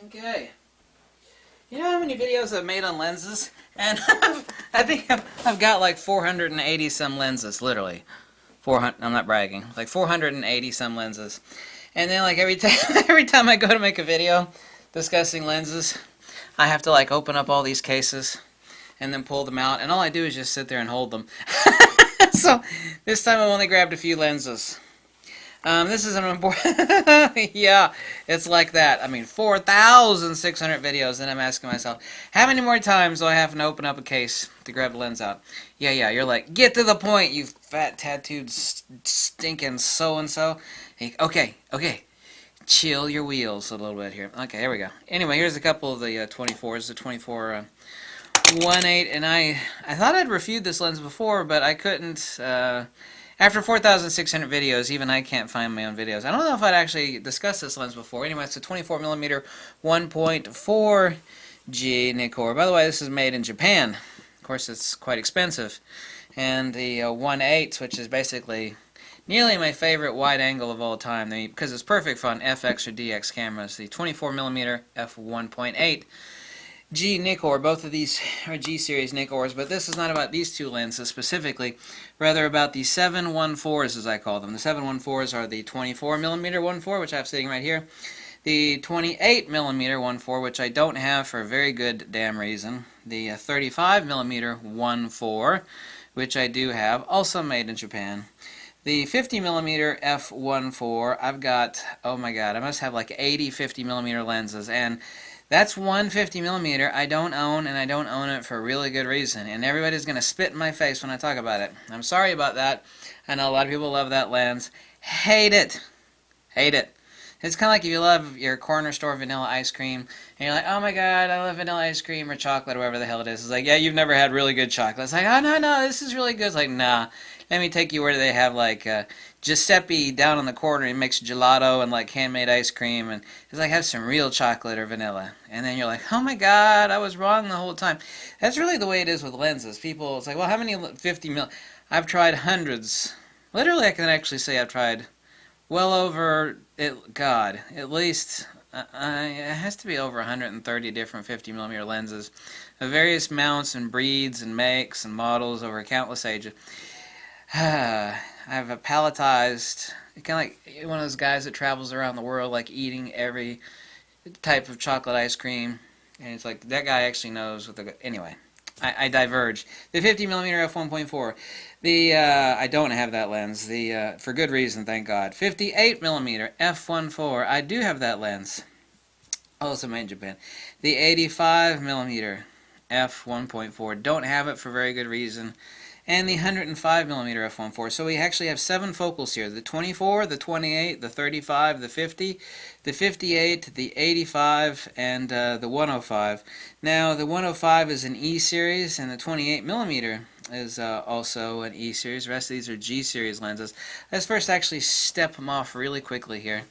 Okay. You know how many videos I've made on lenses? And I think I've got like 480 some lenses, literally. 400. I'm not bragging. Like 480 some lenses. And then like every time I go to make a video discussing lenses, I have to like open up all these cases and then pull them out, and all I do is just sit there and hold them. So this time I've only grabbed a few lenses. This is an important... Yeah, it's like that. I mean, 4,600 videos, and I'm asking myself, how many more times do I have to open up a case to grab the lens out? Yeah, you're like, get to the point, you fat, tattooed, stinking so-and-so. Okay, chill your wheels a little bit here. Okay, here we go. Anyway, here's a couple of the 24s, the 24 1.8, and I thought I'd reviewed this lens before, but I couldn't... After 4,600 videos, even I can't find my own videos. I don't know if I'd actually discussed this lens before. Anyway, it's a 24mm 1.4 G Nikkor. By the way, this is made in Japan. Of course, it's quite expensive. And the 1.8, which is basically nearly my favorite wide angle of all time, because it's perfect for on FX or DX cameras. The 24mm f1.8 G Nikkor. Both of these are G series Nikkors, but this is not about these two lenses specifically, rather about the 7.14s as I call them. The 7.14s are the 24mm 1.4, which I have sitting right here, the 28mm 1.4, which I don't have for a very good damn reason, the 35mm 1.4, which I do have, also made in Japan. The 50mm f1.4, I've got, oh my god, I must have like 80 50mm lenses, and that's one 50mm I don't own, and I don't own it for a really good reason. And everybody's going to spit in my face when I talk about it. I'm sorry about that. I know a lot of people love that lens. Hate it. Hate it. It's kind of like if you love your corner store vanilla ice cream, and you're like, oh my god, I love vanilla ice cream or chocolate or whatever the hell it is. It's like, yeah, you've never had really good chocolate. It's like, oh no, this is really good. It's like, nah. Let me take you where they have like Giuseppe down on the corner and makes gelato and like handmade ice cream, and it's like have some real chocolate or vanilla, and then you're like, oh my god, I was wrong the whole time. That's really the way it is with lenses. People, it's like, well, how many 50mm? I've tried hundreds. Literally, I can actually say I've tried well over God, at least it has to be over 130 different 50mm lenses of various mounts and breeds and makes and models over countless ages. I've palletized, kind of like one of those guys that travels around the world, like eating every type of chocolate ice cream, and it's like that guy actually knows what the. Anyway, I diverge. The 50mm f1.4, I don't have that lens. For good reason, thank God. 58mm f1.4, I do have that lens. Also made in Japan. The 85mm f1.4, don't have it for very good reason. And the 105mm f1.4. So we actually have 7 focals here. The 24, the 28, the 35, the 50, the 58, the 85, and the 105. Now the 105 is an E series, and the 28mm is also an E series. The rest of these are G series lenses. Let's first actually step them off really quickly here.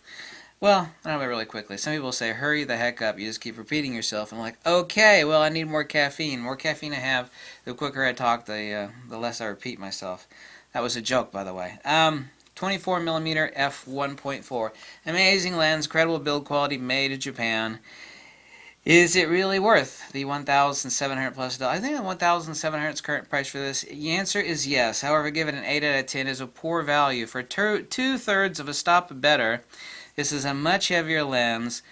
Well, not really quickly. Some people say, hurry the heck up. You just keep repeating yourself. I'm like, okay, well, I need more caffeine. More caffeine I have, the quicker I talk, the less I repeat myself. That was a joke, by the way. 24mm f1.4. Amazing lens, credible build quality, made in Japan. Is it really worth the $1,700 plus? I think the $1,700 is current price for this. The answer is yes. However, given an 8 out of 10 is a poor value. For two-thirds of a stop better, this is a much heavier lens.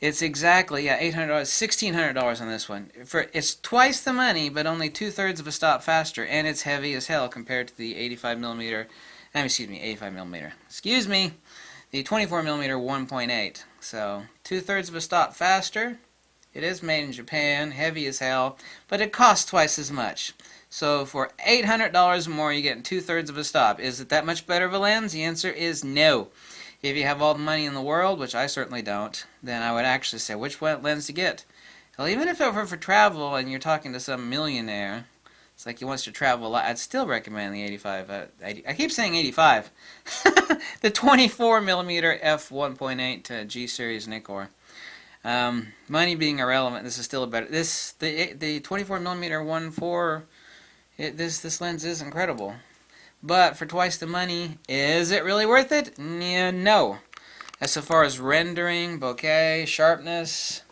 It's exactly, yeah, $800, $1,600 on this one. It's twice the money, but only 2/3 of a stop faster, and it's heavy as hell compared to the 85mm, excuse me, the 24mm 1.8. So 2/3 of a stop faster. It is made in Japan, heavy as hell, but it costs twice as much. So for $800 more, you're getting 2/3 of a stop. Is it that much better of a lens? The answer is no. If you have all the money in the world, which I certainly don't, then I would actually say which lens to get. Well, even if it were for travel and you're talking to some millionaire, it's like he wants to travel a lot, I'd still recommend the 85. I keep saying 85. The 24mm f1.8 G series Nikkor. Money being irrelevant, this is still a better. The 24mm 1.4. This lens is incredible. But for twice the money, is it really worth it? No. As far as rendering, bokeh, sharpness,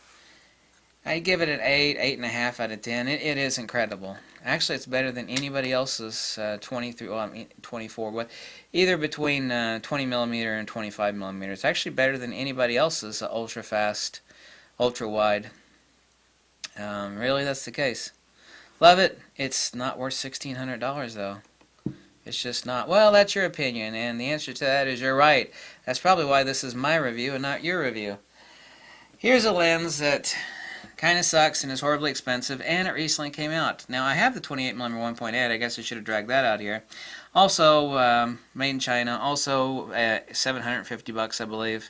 I give it an 8, 8.5 out of 10. It is incredible. Actually, it's better than anybody else's 23, well, I mean 24, but either between 20 millimeter and 25 millimeter. It's actually better than anybody else's ultra fast, ultra wide. Really, that's the case. Love it. It's not worth $1,600 though. It's just not. Well, that's your opinion, and the answer to that is you're right. That's probably why this is my review and not your review. Here's a lens that kind of sucks and is horribly expensive, and it recently came out. Now, I have the 28mm 1.8. I guess I should have dragged that out here. Also, made in China. Also, $750, I believe.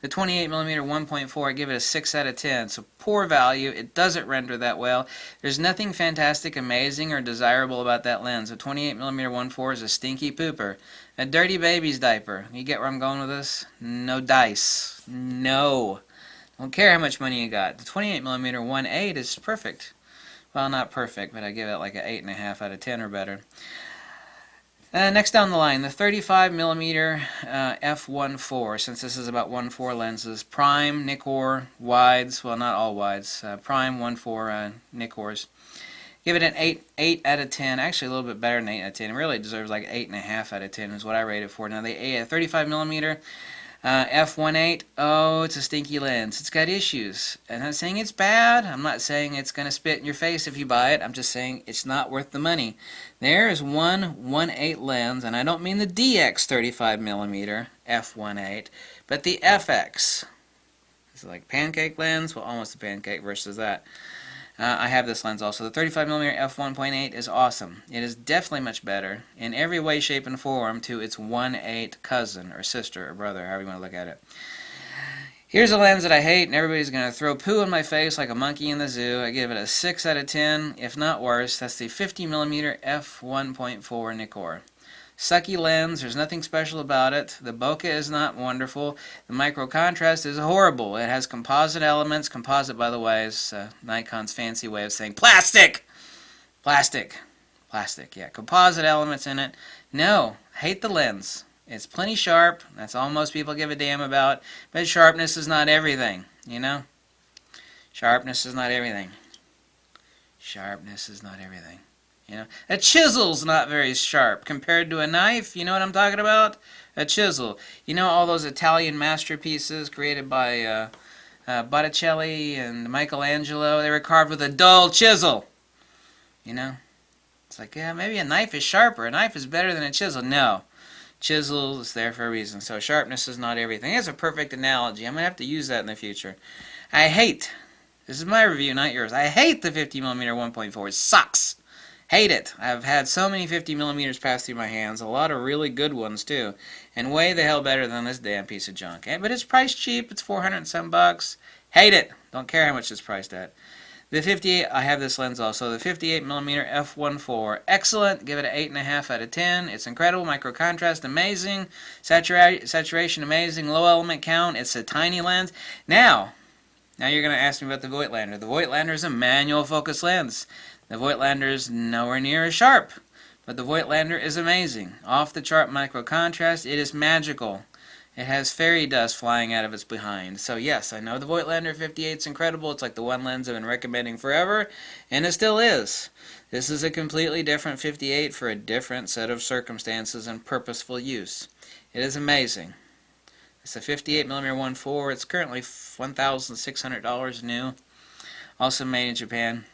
The 28mm 1.4, I give it a 6 out of 10. So poor value. It doesn't render that well. There's nothing fantastic, amazing, or desirable about that lens. The 28mm 1.4 is a stinky pooper. A dirty baby's diaper. You get where I'm going with this? No dice. No. Don't care how much money you got. The 28mm 1.8 is perfect. Well, not perfect, but I give it like an 8.5 out of 10 or better. Next down the line, the 35mm f1.4, since this is about 1.4 lenses. Prime, Nikkor, wides, well, not all wides. Prime 1.4 Nikkors. Give it an 8 out of 10. Actually, a little bit better than 8 out of 10. It really deserves like 8.5 out of 10 is what I rate it for. Now, the 35mm f1.8, oh, it's a stinky lens. It's got issues. I'm not saying it's bad. I'm not saying it's going to spit in your face if you buy it. I'm just saying it's not worth the money. There is one 1.8 lens, and I don't mean the DX 35mm f1.8, but the FX. It's like pancake lens, well, almost a pancake versus that. I have this lens also. The 35mm f1.8 is awesome. It is definitely much better in every way, shape, and form to its 1.8 cousin or sister or brother, however you want to look at it. Here's a lens that I hate, and everybody's going to throw poo in my face like a monkey in the zoo. I give it a 6 out of 10, if not worse. That's the 50mm f1.4 Nikkor. Sucky lens, there's nothing special about it. The bokeh is not wonderful. The micro contrast is horrible. It has composite elements. Composite, by the way, is Nikon's fancy way of saying plastic! Plastic. Plastic, yeah. Composite elements in it. No, hate the lens. It's plenty sharp. That's all most people give a damn about. But sharpness is not everything, you know? Sharpness is not everything. Sharpness is not everything. You know, a chisel's not very sharp compared to a knife. You know what I'm talking about? A chisel. You know all those Italian masterpieces created by Botticelli and Michelangelo? They were carved with a dull chisel. You know? It's like, yeah, maybe a knife is sharper. A knife is better than a chisel. No. Chisel is there for a reason. So sharpness is not everything. That's a perfect analogy. I'm going to have to use that in the future. I hate, this is my review, not yours. I hate the 50mm 1.4. It sucks. Hate it. I've had so many 50mm pass through my hands, a lot of really good ones too, and way the hell better than this damn piece of junk. But it's priced cheap. It's 400 and some bucks. Hate it. Don't care how much it's priced at. The 58, I have this lens also. The 58mm f1.4, excellent. Give it an 8.5 out of 10. It's incredible. Micro contrast, amazing. Saturation, amazing. Low element count. It's a tiny lens. Now you're going to ask me about the Voigtlander. The Voigtlander is a manual focus lens. The Voigtlander is nowhere near as sharp, but the Voigtlander is amazing. Off the chart micro contrast, it is magical. It has fairy dust flying out of its behind. So yes, I know the Voigtlander 58 is incredible. It's like the one lens I've been recommending forever, and it still is. This is a completely different 58 for a different set of circumstances and purposeful use. It is amazing. It's a 58mm 1.4. It's currently $1,600 new. Also made in Japan.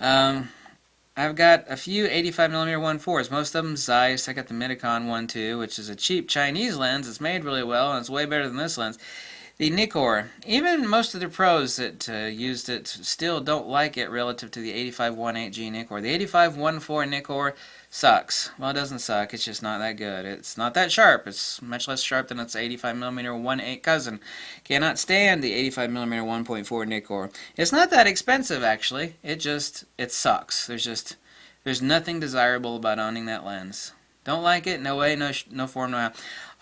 I've got a few 85mm 1.4s, most of them Zeiss. I got the NIKON 1.2, which is a cheap Chinese lens. It's made really well, and it's way better than this lens. The Nikkor, even most of the pros that used it still don't like it relative to the 85-1.8G Nikkor. The 85-1.4 Nikkor sucks. Well, it doesn't suck. It's just not that good. It's not that sharp. It's much less sharp than its 85mm 1.8 cousin. Cannot stand the 85mm 1.4 Nikkor. It's not that expensive, actually. It sucks. There's nothing desirable about owning that lens. Don't like it? No way, no form, no how.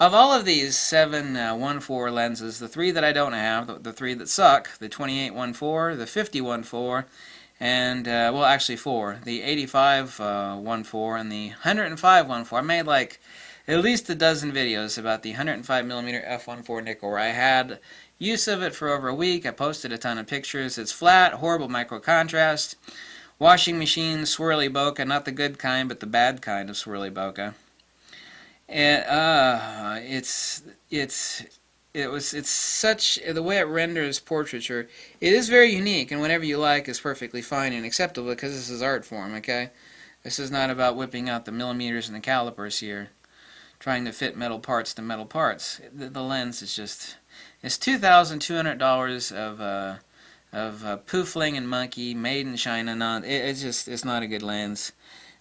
Of all of these 7 1.4 lenses, the 3 that I don't have, the 3 that suck, the 28 1.4, the 50 1.4, and, well, actually 4, the 85 1.4 and the 105 1.4. I made like at least a dozen videos about the 105mm f1.4 nickel where I had use of it for over a week. I posted a ton of pictures. It's flat, horrible micro contrast. Washing machine, swirly bokeh, not the good kind, but the bad kind of swirly bokeh. And it's such, the way it renders portraiture, it is very unique, and whatever you like is perfectly fine and acceptable because this is art form, okay? This is not about whipping out the millimeters and the calipers here, trying to fit metal parts to metal parts. The lens is just, it's $2,200 of Poofling and Monkey, made in China. It's not a good lens.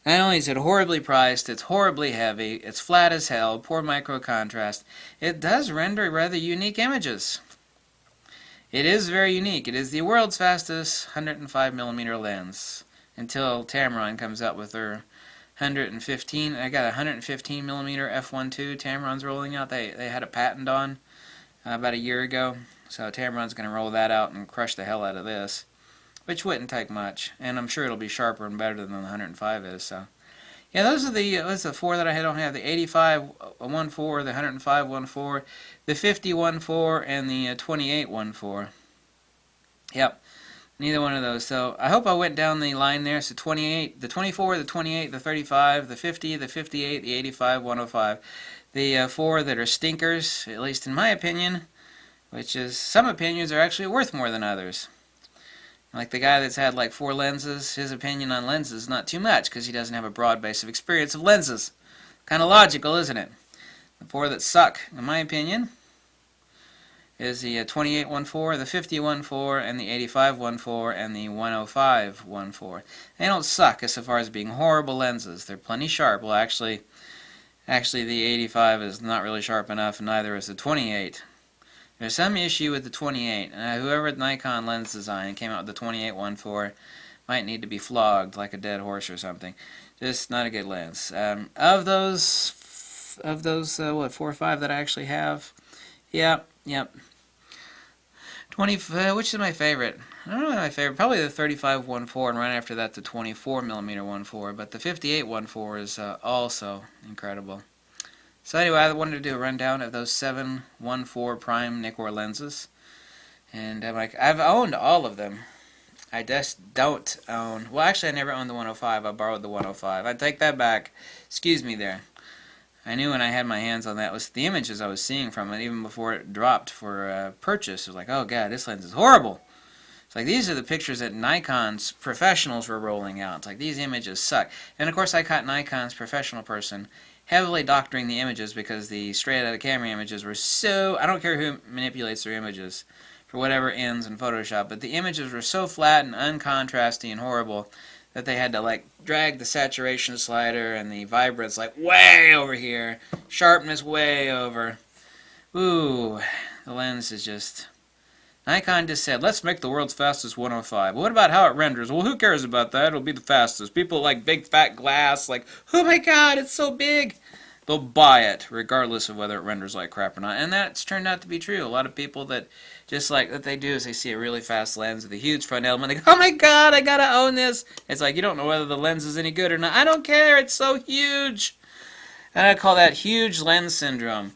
Not only is it horribly priced, it's horribly heavy, it's flat as hell, poor micro contrast. It does render rather unique images. It is very unique. It is the world's fastest 105mm lens. Until Tamron comes out with their 115. I got a 115mm f1.2 Tamron's rolling out. They had a patent on about a year ago. So Tamron's going to roll that out and crush the hell out of this, which wouldn't take much, and I'm sure it'll be sharper and better than the 105 is. So, yeah, those are the four that I don't have: the 85 1.4, the 105 1.4, the 50 1.4, and the 28 1.4. Yep, neither one of those. So I hope I went down the line there. So 28, the 24, the 28, the 35, the 50, the 58, the 85 105. The four that are stinkers, at least in my opinion. Which is, some opinions are actually worth more than others. Like the guy that's had like 4 lenses, his opinion on lenses is not too much because he doesn't have a broad base of experience of lenses. Kind of logical, isn't it? The 4 that suck, in my opinion, is the 28 1.4, the 50 1.4, and the 85 1.4, and the 105 1.4. They don't suck as far as being horrible lenses. They're plenty sharp. Well, actually the 85 is not really sharp enough, and neither is the 28. There's some issue with the 28. Whoever at Nikon Lens Design came out with the 28 1.4 might need to be flogged like a dead horse or something. Just not a good lens. Of those, what, 4 or 5 that I actually have? Yep. 20. Which is my favorite? I don't know my favorite. Probably the 35 1.4, and right after that the 24mm 1.4. But the 58 1.4 is also incredible. So anyway, I wanted to do a rundown of those 7 1.4 prime Nikkor lenses, and I've owned all of them. I just don't own. Well, actually, I never owned the 105. I borrowed the 105. I take that back. Excuse me there. I knew when I had my hands on that was the images I was seeing from it, even before it dropped for purchase. It was like, oh god, this lens is horrible. It's like these are the pictures that Nikon's professionals were rolling out. It's like these images suck. And of course, I caught Nikon's professional person heavily doctoring the images because the straight out of camera images were so, I don't care who manipulates their images for whatever ends in Photoshop, but the images were so flat and uncontrasty and horrible that they had to like drag the saturation slider and the vibrance like way over here, sharpness way over. Ooh, the lens is just, Nikon just said, let's make the world's fastest 105. What about how it renders? Well, who cares about that? It'll be the fastest. People like big fat glass, like, oh my god, it's so big. They'll buy it, regardless of whether it renders like crap or not. And that's turned out to be true. A lot of people that just like what they do is they see a really fast lens with a huge front element. They go, oh my god, I gotta own this. It's like, you don't know whether the lens is any good or not. I don't care, it's so huge. And I call that huge lens syndrome.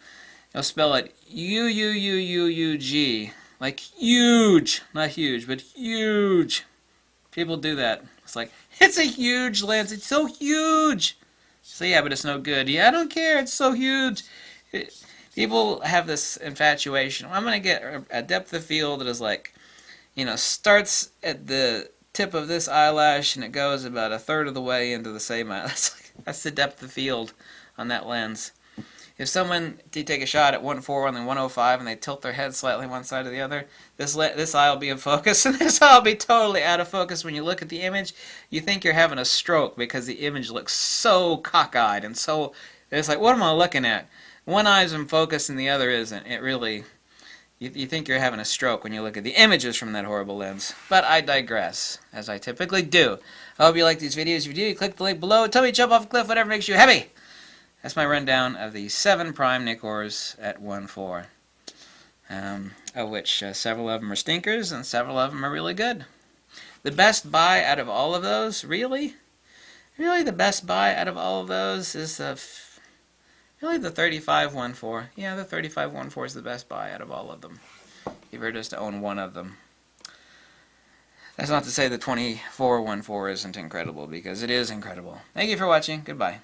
You'll spell it U-U-U-U-U-G. Like huge, not huge, but huge. People do that. It's like, it's a huge lens. It's so huge. So yeah, but it's no good. Yeah, I don't care. It's so huge. People have this infatuation. I'm going to get a depth of field that is like, you know, starts at the tip of this eyelash and it goes about a third of the way into the same eyelash. That's the depth of field on that lens. If someone did take a shot at 1.4 and then 105 and they tilt their head slightly one side or the other, this eye will be in focus and this eye will be totally out of focus. When you look at the image, you think you're having a stroke because the image looks so cockeyed and so, it's like, what am I looking at? One eye's in focus and the other isn't. It really, you think you're having a stroke when you look at the images from that horrible lens. But I digress, as I typically do. I hope you like these videos. If you do, click the link below. Tell me to jump off a cliff, whatever makes you happy. That's my rundown of the 7 prime Nikors at 1.4, of which several of them are stinkers and several of them are really good. The best buy out of all of those, really the best buy out of all of those is the Really, the 35 1.4. Yeah, the 35 1.4 is the best buy out of all of them. If you were just to own one of them. That's not to say the 24 1.4 isn't incredible, because it is incredible. Thank you for watching. Goodbye.